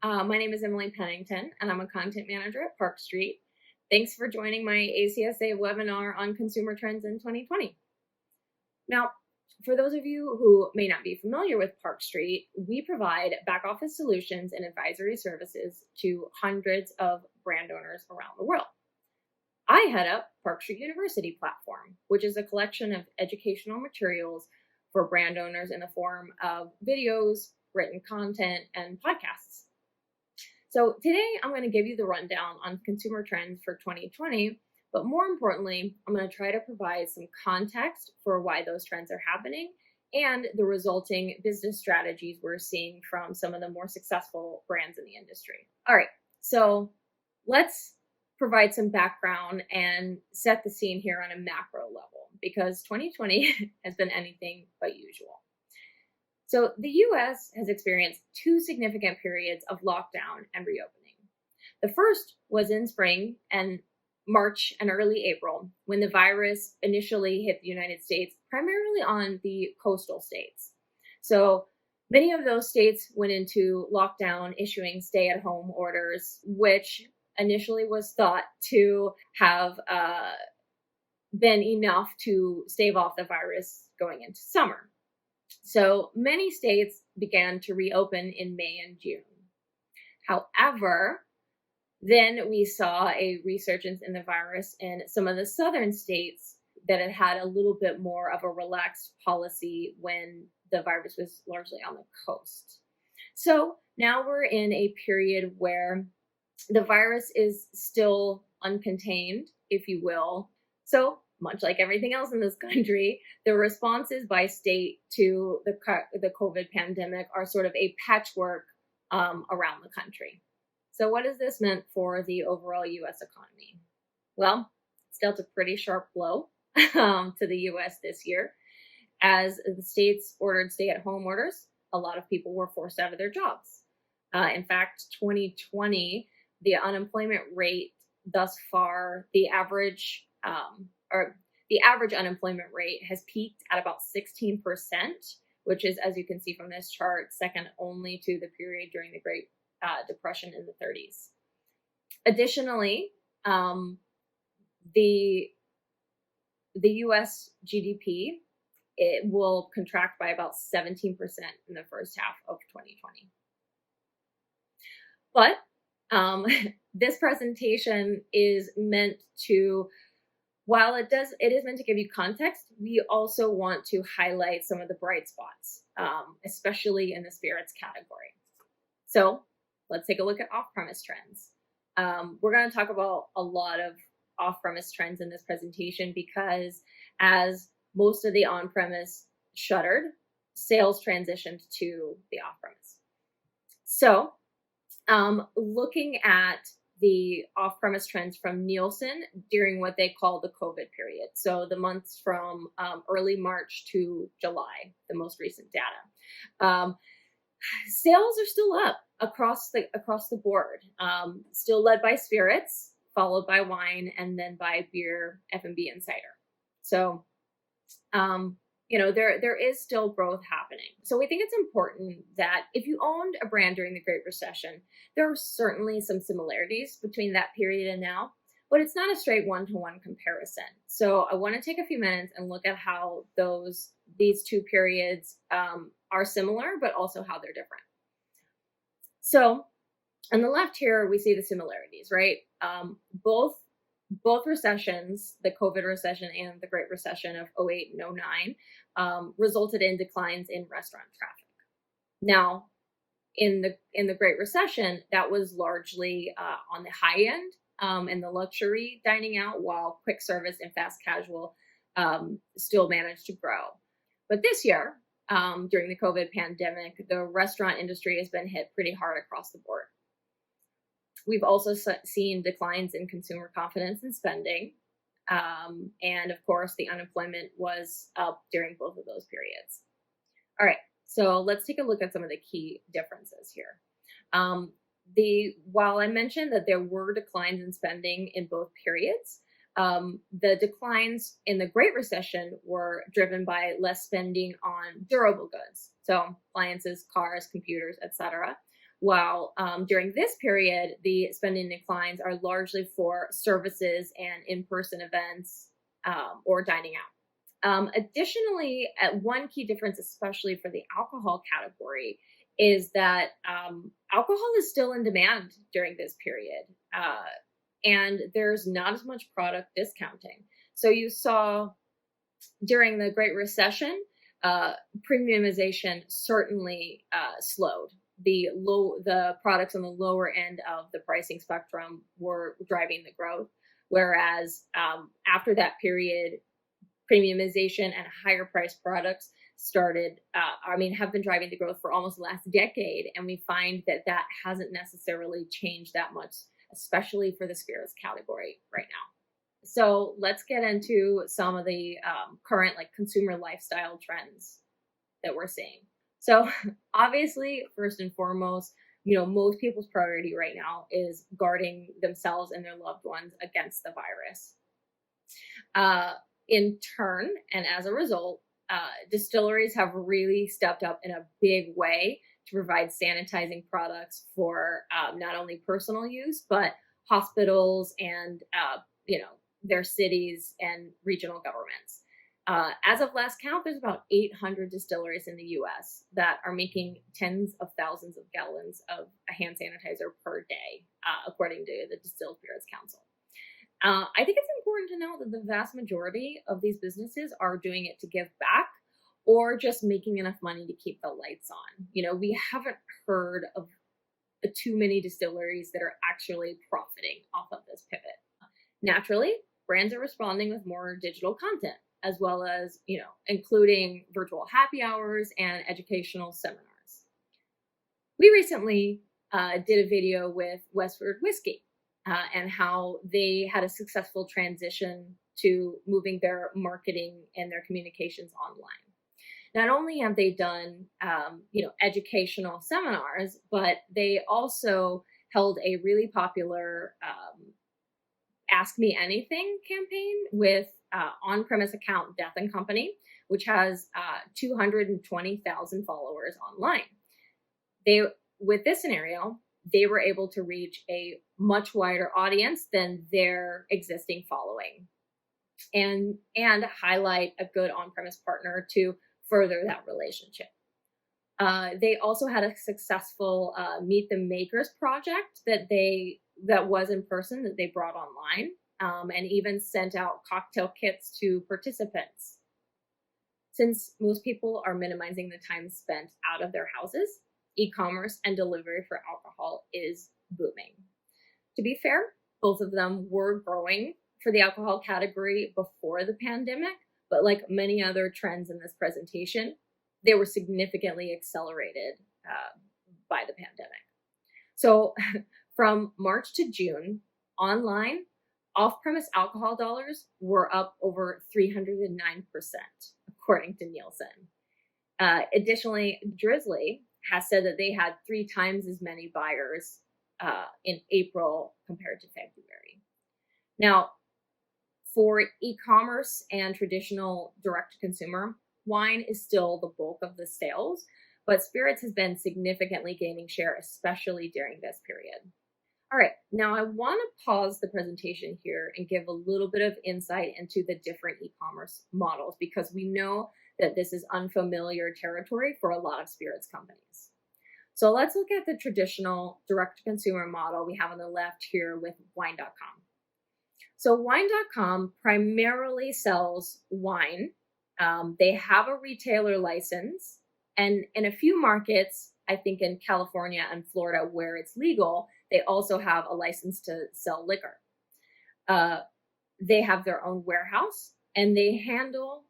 My name is Emily Pennington, and I'm a content manager at Park Street. Thanks for joining my ACSA webinar on consumer trends in 2020. Now, for those of you who may not be familiar with Park Street, we provide back office solutions and advisory services to hundreds of brand owners around the world. I head up Park Street University platform, which is a collection of educational materials for brand owners in the form of videos, written content, and podcasts. So today I'm going to give you the rundown on consumer trends for 2020, but more importantly, I'm going to try to provide some context for why those trends are happening and the resulting business strategies we're seeing from some of the more successful brands in the industry. All right, so let's provide some background and set the scene here on a macro level, because 2020 has been anything but usual. So the US has experienced two significant periods of lockdown and reopening. The first was in spring and March and early April, when the virus initially hit the United States, primarily on the coastal states. So many of those states went into lockdown, issuing stay-at-home orders, which initially was thought to have been enough to stave off the virus going into summer. So many states began to reopen in May and June. However, then we saw a resurgence in the virus in some of the southern states that had had a little bit more of a relaxed policy when the virus was largely on the coast. So now we're in a period where the virus is still uncontained, if you will. So much like everything else in this country, the responses by state to the COVID pandemic are sort of a patchwork around the country. So what has this meant for the overall U.S. economy? Well, it's dealt a pretty sharp blow to the U.S. this year. As the states ordered stay-at-home orders, a lot of people were forced out of their jobs. In fact, 2020, the unemployment rate thus far, the average unemployment rate has peaked at about 16%, which is, as you can see from this chart, second only to the period during the Great Depression in the 30s. Additionally, the U.S. GDP, it will contract by about 17% in the first half of 2020. But this presentation is meant to, while it is meant to give you context, we also want to highlight some of the bright spots, especially in the spirits category. So let's take a look at off-premise trends. We're going to talk about a lot of off-premise trends in this presentation because as most of the on-premise shuttered, sales transitioned to the off-premise. So looking at the off-premise trends from Nielsen during what they call the COVID period. So the months from early March to July, the most recent data. Sales are still up across the board, still led by spirits, followed by wine, and then by beer, F&B, and cider. So, there is still growth happening. So we think it's important that if you owned a brand during the Great Recession, there are certainly some similarities between that period and now, but it's not a straight one-to-one comparison. So I want to take a few minutes and look at how these two periods are similar, but also how they're different. So on the left here, we see the similarities, right? Both recessions, the COVID recession and the Great Recession of 2008 and 2009, resulted in declines in restaurant traffic. Now, in the Great Recession, that was largely on the high end and the luxury dining out, while quick service and fast casual still managed to grow. But this year, during the COVID pandemic, the restaurant industry has been hit pretty hard across the board. We've also seen declines in consumer confidence and spending. And of course, the unemployment was up during both of those periods. All right, so let's take a look at some of the key differences here. While I mentioned that there were declines in spending in both periods, the declines in the Great Recession were driven by less spending on durable goods, so appliances, cars, computers, etc., while during this period, the spending declines are largely for services and in-person events or dining out. Additionally, one key difference, especially for the alcohol category, is that alcohol is still in demand during this period, and there's not as much product discounting. So you saw during the Great Recession, premiumization certainly slowed. The products on the lower end of the pricing spectrum were driving the growth, whereas after that period, premiumization and higher priced products have been driving the growth for almost the last decade, and we find that hasn't necessarily changed that much, especially for the spirits category right now. So let's get into some of the current consumer lifestyle trends that we're seeing. So obviously, first and foremost, most people's priority right now is guarding themselves and their loved ones against the virus. In turn, and as a result, distilleries have really stepped up in a big way to provide sanitizing products for not only personal use, but hospitals and their cities and regional governments. As of last count, there's about 800 distilleries in the US that are making tens of thousands of gallons of a hand sanitizer per day, according to the Distilled Spirits Council. I think it's important to know that the vast majority of these businesses are doing it to give back or just making enough money to keep the lights on. We haven't heard of too many distilleries that are actually profiting off of this pivot. Naturally, brands are responding with more digital content, as well as, including virtual happy hours and educational seminars. We recently did a video with Westward Whiskey and how they had a successful transition to moving their marketing and their communications online. Not only have they done, educational seminars, but they also held a really popular Ask Me Anything campaign with on-premise account Death & Company, which has 220,000 followers online. With this scenario, they were able to reach a much wider audience than their existing following and highlight a good on-premise partner to further that relationship. They also had a successful Meet the Makers project that was in person that they brought online, and even sent out cocktail kits to participants. Since most people are minimizing the time spent out of their houses, e-commerce and delivery for alcohol is booming. To be fair, both of them were growing for the alcohol category before the pandemic, but like many other trends in this presentation, they were significantly accelerated by the pandemic. So from March to June, online, off-premise alcohol dollars were up over 309%, according to Nielsen. Additionally, Drizzly has said that they had 3 times as many buyers in April compared to February. Now, for e-commerce and traditional direct-to-consumer, wine is still the bulk of the sales, but spirits has been significantly gaining share, especially during this period. All right, now I want to pause the presentation here and give a little bit of insight into the different e-commerce models, because we know that this is unfamiliar territory for a lot of spirits companies. So let's look at the traditional direct-to-consumer model we have on the left here with wine.com. So wine.com primarily sells wine. They have a retailer license, and in a few markets, I think in California and Florida where it's legal, they also have a license to sell liquor. They have their own warehouse, and they handle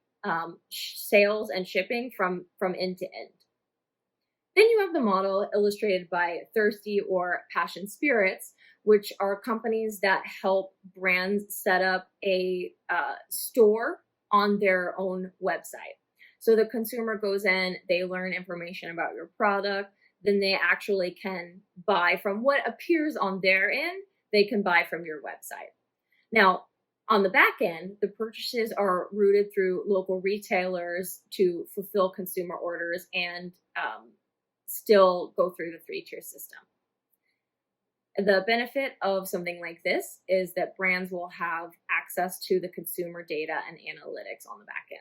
sales and shipping from end to end. Then you have the model illustrated by Thirsty or Passion Spirits, which are companies that help brands set up a store on their own website. So the consumer goes in, they learn information about your product, then they actually can buy from what appears on their end, they can buy from your website. Now, on the back end, the purchases are routed through local retailers to fulfill consumer orders and still go through the 3-tier system. The benefit of something like this is that brands will have access to the consumer data and analytics on the back end.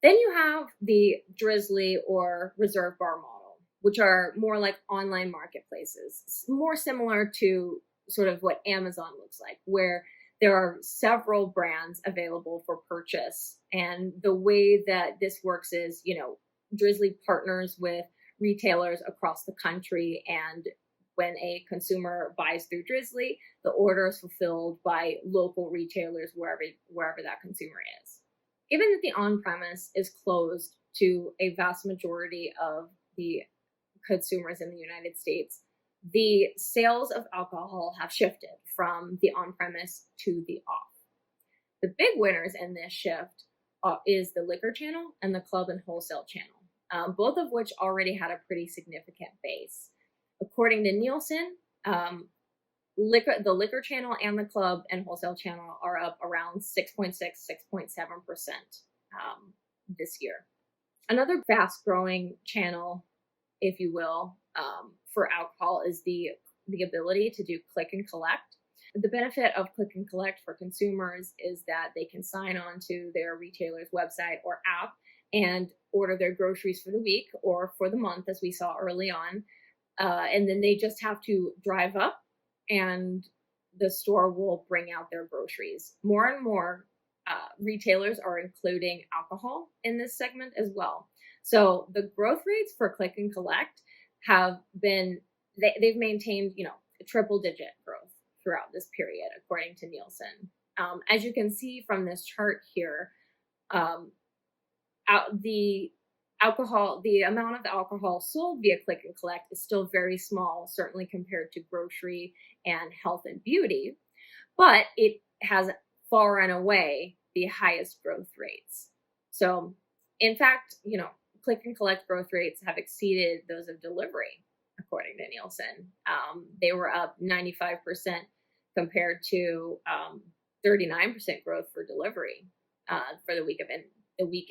Then you have the Drizzly or Reserve Bar model, which are more like online marketplaces, more similar to sort of what Amazon looks like, where there are several brands available for purchase. And the way that this works is, Drizzly partners with retailers across the country, and when a consumer buys through Drizzly, the order is fulfilled by local retailers wherever that consumer is. Given that the on-premise is closed to a vast majority of the consumers in the United States, the sales of alcohol have shifted from the on-premise to the off. The big winners in this shift is the liquor channel and the club and wholesale channel, both of which already had a pretty significant base. According to Nielsen, the liquor channel and the club and wholesale channel are up around 6.6, 6.7% this year. Another fast-growing channel, if you will, for alcohol is the ability to do click and collect. The benefit of click and collect for consumers is that they can sign on to their retailer's website or app and order their groceries for the week or for the month, as we saw early on. And then they just have to drive up and the store will bring out their groceries. More and more retailers are including alcohol in this segment as well. So the growth rates for click and collect have been, they've maintained, triple digit growth throughout this period, according to Nielsen. As you can see from this chart here, the amount of alcohol sold via click and collect is still very small, certainly compared to grocery and health and beauty, but it has far and away the highest growth rates. So in fact, click and collect growth rates have exceeded those of delivery, according to Nielsen. They were up 95% compared to 39% growth for delivery for the week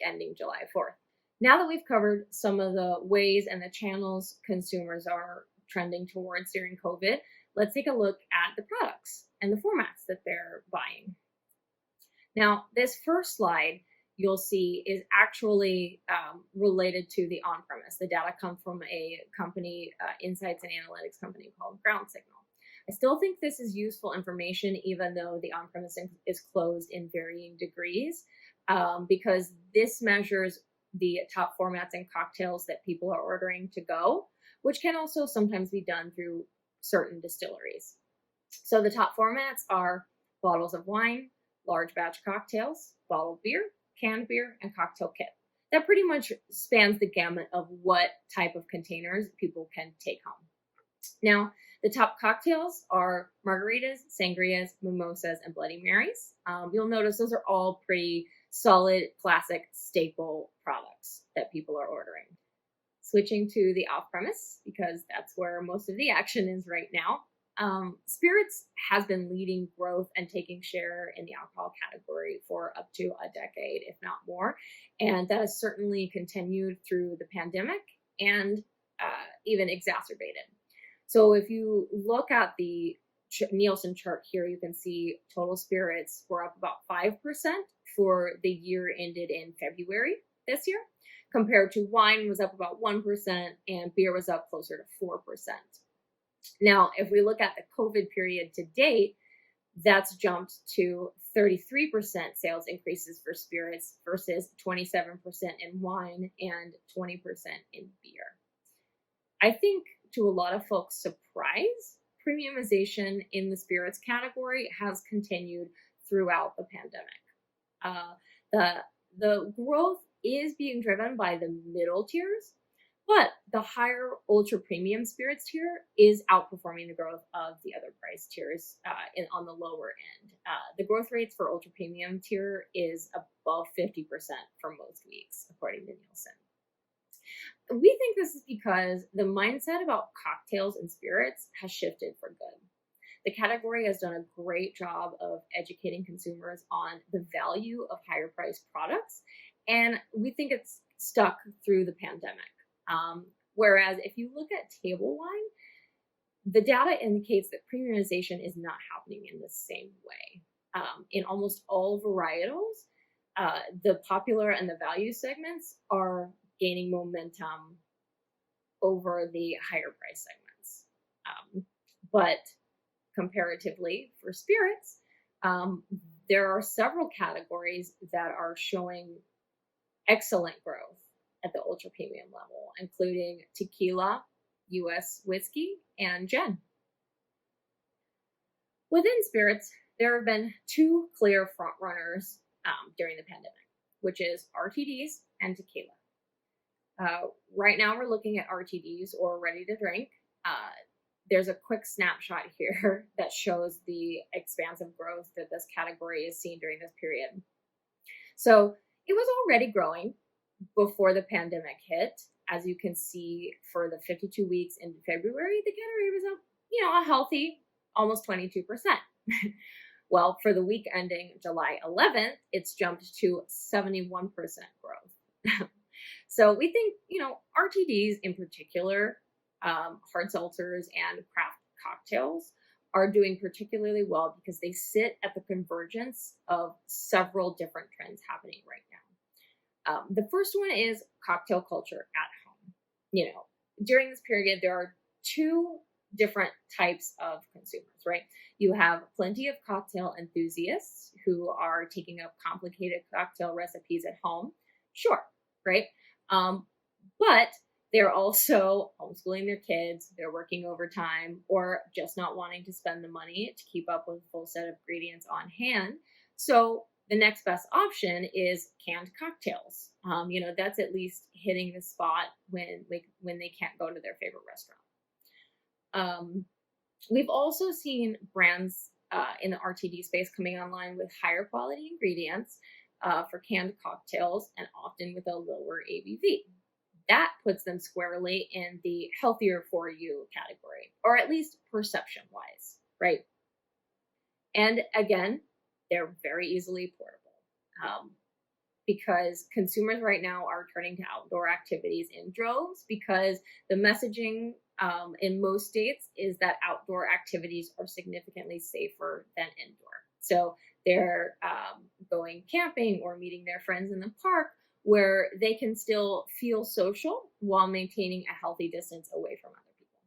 ending July 4th. Now that we've covered some of the ways and the channels consumers are trending towards during COVID, let's take a look at the products and the formats that they're buying. Now, this first slide you'll see is actually related to the on-premise. The data come from a company, insights and analytics company called Ground Signal. I still think this is useful information, even though the on-premise is closed in varying degrees, because this measures the top formats and cocktails that people are ordering to go, which can also sometimes be done through certain distilleries. So the top formats are bottles of wine, large batch cocktails, bottled beer, canned beer, and cocktail kit. That pretty much spans the gamut of what type of containers people can take home. Now, the top cocktails are margaritas, sangrias, mimosas, and Bloody Marys. You'll notice those are all pretty solid, classic, staple products that people are ordering. Switching to the off-premise, because that's where most of the action is right now. Spirits has been leading growth and taking share in the alcohol category for up to a decade, if not more. And that has certainly continued through the pandemic and even exacerbated. So if you look at the Nielsen chart here, you can see total spirits were up about 5% for the year ended in February this year, compared to wine was up about 1% and beer was up closer to 4%. Now, if we look at the COVID period to date, that's jumped to 33% sales increases for spirits versus 27% in wine and 20% in beer. I think to a lot of folks' surprise, premiumization in the spirits category has continued throughout the pandemic. The growth is being driven by the middle tiers, but the higher ultra premium spirits tier is outperforming the growth of the other price tiers on the lower end. The growth rates for ultra premium tier is above 50% for most weeks, according to Nielsen. We think this is because the mindset about cocktails and spirits has shifted for good. The category has done a great job of educating consumers on the value of higher priced products, and we think it's stuck through the pandemic. Whereas if you look at table wine, the data indicates that premiumization is not happening in the same way. In almost all varietals, the popular and the value segments are gaining momentum over the higher price segments. But comparatively for spirits, there are several categories that are showing excellent growth at the ultra premium level, including tequila, US whiskey, and gin. Within spirits, there have been two clear frontrunners during the pandemic, which is RTDs and tequila. Right now, we're looking at RTDs, or ready to drink. There's a quick snapshot here that shows the expansive growth that this category has seen during this period. So it was already growing before the pandemic hit. As you can see, for the 52 weeks in February, the category was up, a healthy almost 22%. Well, for the week ending July 11th, it's jumped to 71% growth. So we think, RTDs in particular, hard seltzers and craft cocktails are doing particularly well because they sit at the convergence of several different trends happening right now. The first one is cocktail culture at home. During this period, there are two different types of consumers, right? You have plenty of cocktail enthusiasts who are taking up complicated cocktail recipes at home. Sure, right? But they're also homeschooling their kids, they're working overtime, or just not wanting to spend the money to keep up with a full set of ingredients on hand. So the next best option is canned cocktails. That's at least hitting the spot when they can't go to their favorite restaurant. We've also seen brands in the RTD space coming online with higher quality ingredients for canned cocktails, and often with a lower ABV. That puts them squarely in the healthier for you category, or at least perception wise, right? And again, they're very easily portable. Because consumers right now are turning to outdoor activities in droves, because the messaging in most states is that outdoor activities are significantly safer than indoor. So they're going camping or meeting their friends in the park, where they can still feel social while maintaining a healthy distance away from other people.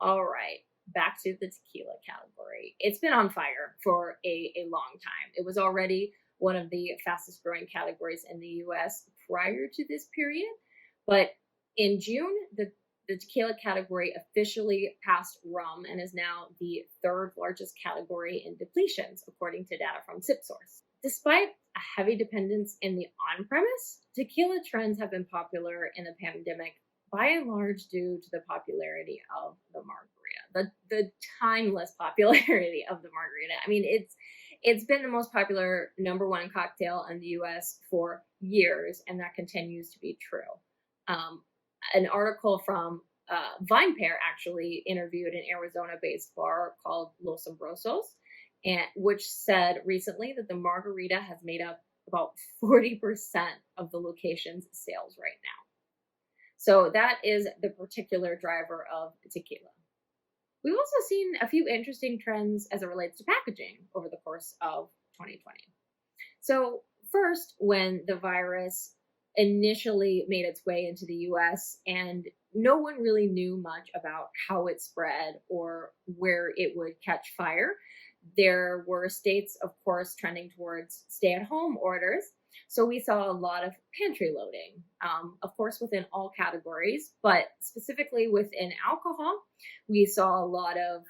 All right, back to the tequila category. It's been on fire for a long time. It was already one of the fastest growing categories in the US prior to this period. But in June, the tequila category officially passed rum and is now the third largest category in depletions, according to data from SipSource. Despite a heavy dependence in the on-premise, tequila trends have been popular in the pandemic, by and large due to the popularity of the margarita, the timeless popularity of the margarita. I mean, it's been the most popular #1 cocktail in the US for years, and that continues to be true. An article from VinePair actually interviewed an Arizona-based bar called Los Ambrosos, which said recently that the margarita has made up about 40% of the location's sales right now. So that is the particular driver of tequila. We've also seen a few interesting trends as it relates to packaging over the course of 2020. So first, when the virus initially made its way into the US and no one really knew much about how it spread or where it would catch fire, there were states, of course, trending towards stay-at-home orders. So we saw a lot of pantry loading, of course, within all categories, but specifically within alcohol, we saw a lot of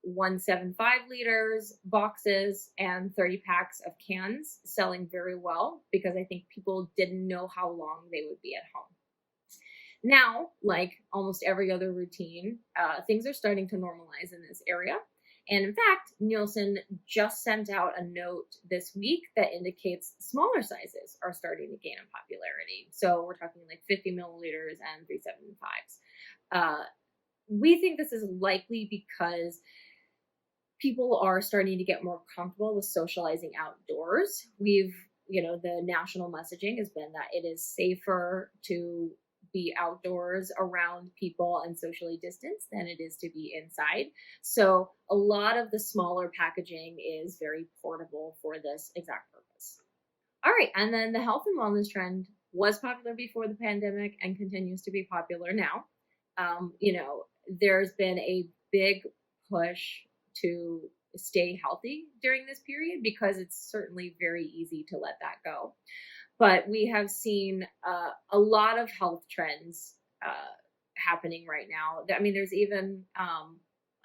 175 liters boxes and 30 packs of cans selling very well, because I think people didn't know how long they would be at home. Now, like almost every other routine, things are starting to normalize in this area. And in fact, Nielsen just sent out a note this week that indicates smaller sizes are starting to gain in popularity. So we're talking like 50 milliliters and 375s. We think this is likely because people are starting to get more comfortable with socializing outdoors. The national messaging has been that it is safer to be outdoors around people and socially distanced than it is to be inside. So a lot of the smaller packaging is very portable for this exact purpose. All right, and then the health and wellness trend was popular before the pandemic and continues to be popular now. There's been a big push to stay healthy during this period because it's certainly very easy to let that go. But we have seen a lot of health trends happening right now. I mean, there's even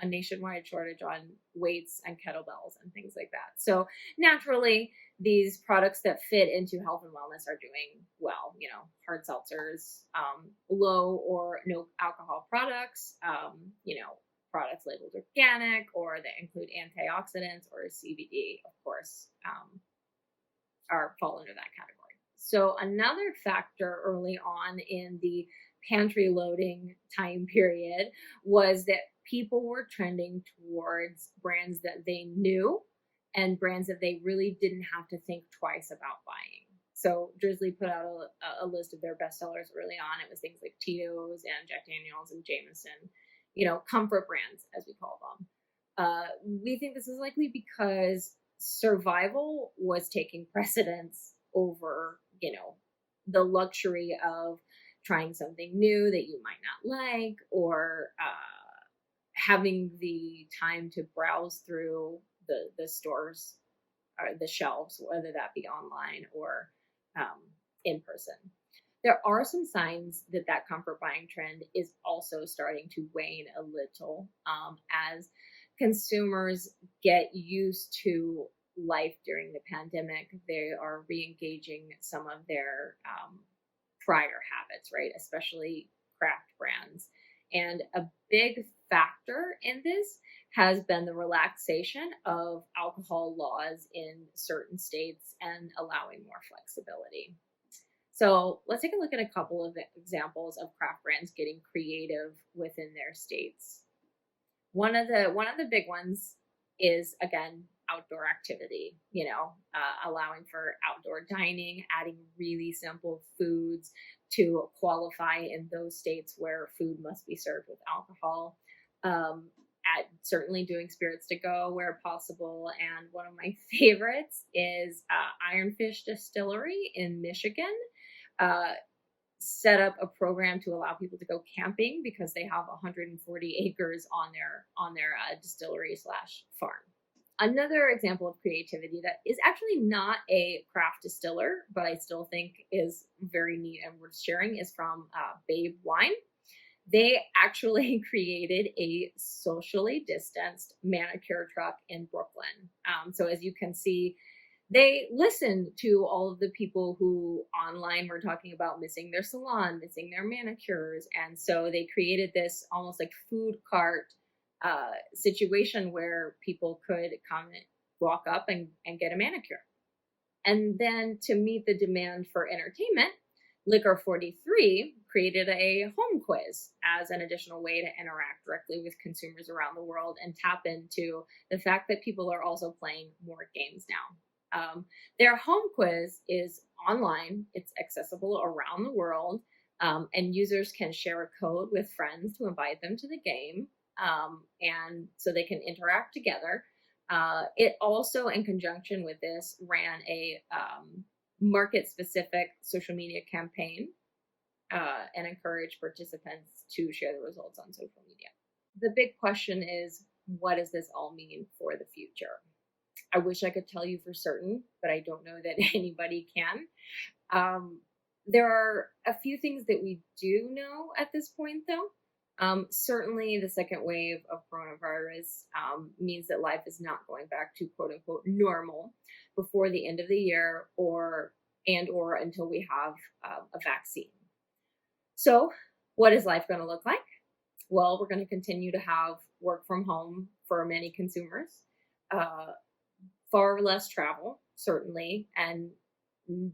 a nationwide shortage on weights and kettlebells and things like that. So naturally, these products that fit into health and wellness are doing well. Hard seltzers, low or no alcohol products, products labeled organic or that include antioxidants or CBD, of course, fall under that category. So another factor early on in the pantry loading time period was that people were trending towards brands that they knew and brands that they really didn't have to think twice about buying. So Drizzly put out a list of their bestsellers early on. It was things like Tito's and Jack Daniels and Jameson, comfort brands, as we call them. We think this is likely because survival was taking precedence over, the luxury of trying something new that you might not like, or having the time to browse through the stores or the shelves, whether that be online or in person. There are some signs that comfort buying trend is also starting to wane a little as consumers get used to life during the pandemic. They are re-engaging some of their prior habits, right? Especially craft brands. And a big factor in this has been the relaxation of alcohol laws in certain states and allowing more flexibility. So let's take a look at a couple of examples of craft brands getting creative within their states. One of the big ones is, again, outdoor activity, allowing for outdoor dining, adding really simple foods to qualify in those states where food must be served with alcohol. Certainly doing spirits to go where possible. And one of my favorites is Ironfish Distillery in Michigan. Set up a program to allow people to go camping because they have 140 acres on their distillery / farm. Another example of creativity that is actually not a craft distiller, but I still think is very neat and worth sharing is from Babe Wine. They actually created a socially distanced manicure truck in Brooklyn. So as you can see, they listened to all of the people who online were talking about missing their salon, missing their manicures. And so they created this almost like food cart situation where people could come and walk up and get a manicure. And then to meet the demand for entertainment, Liquor 43 created a home quiz as an additional way to interact directly with consumers around the world and tap into the fact that people are also playing more games now. Their home quiz is online. It's accessible around the world, and users can share a code with friends to invite them to the game, and so they can interact together. It also, in conjunction with this, ran a market-specific social media campaign and encouraged participants to share the results on social media. The big question is, what does this all mean for the future? I wish I could tell you for certain, but I don't know that anybody can. There are a few things that we do know at this point, though. Certainly the second wave of coronavirus means that life is not going back to quote unquote normal before the end of the year or until we have a vaccine. So what is life going to look like? Well, we're going to continue to have work from home for many consumers, far less travel, certainly, and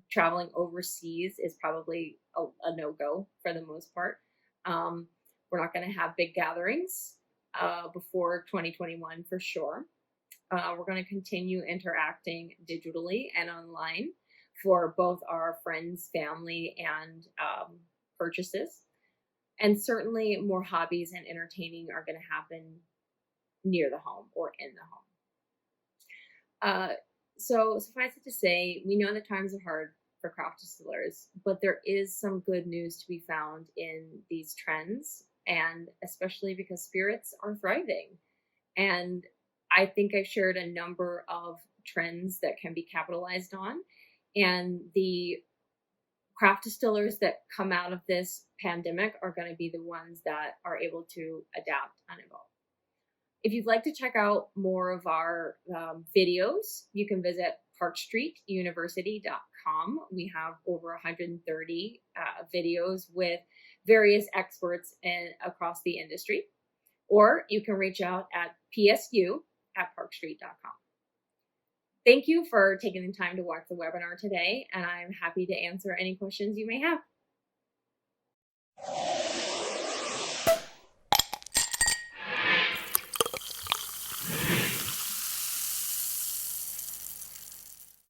traveling overseas is probably a no-go for the most part. We're not going to have big gatherings before 2021 for sure. We're going to continue interacting digitally and online for both our friends, family, and purchases. And certainly more hobbies and entertaining are going to happen near the home or in the home. So suffice it to say, we know that times are hard for craft distillers, but there is some good news to be found in these trends, and especially because spirits are thriving. And I think I've shared a number of trends that can be capitalized on, and the craft distillers that come out of this pandemic are going to be the ones that are able to adapt and evolve. If you'd like to check out more of our videos, you can visit parkstreetuniversity.com. We have over 130 videos with various experts across the industry, or you can reach out at psu@parkstreet.com. Thank you for taking the time to watch the webinar today, and I'm happy to answer any questions you may have.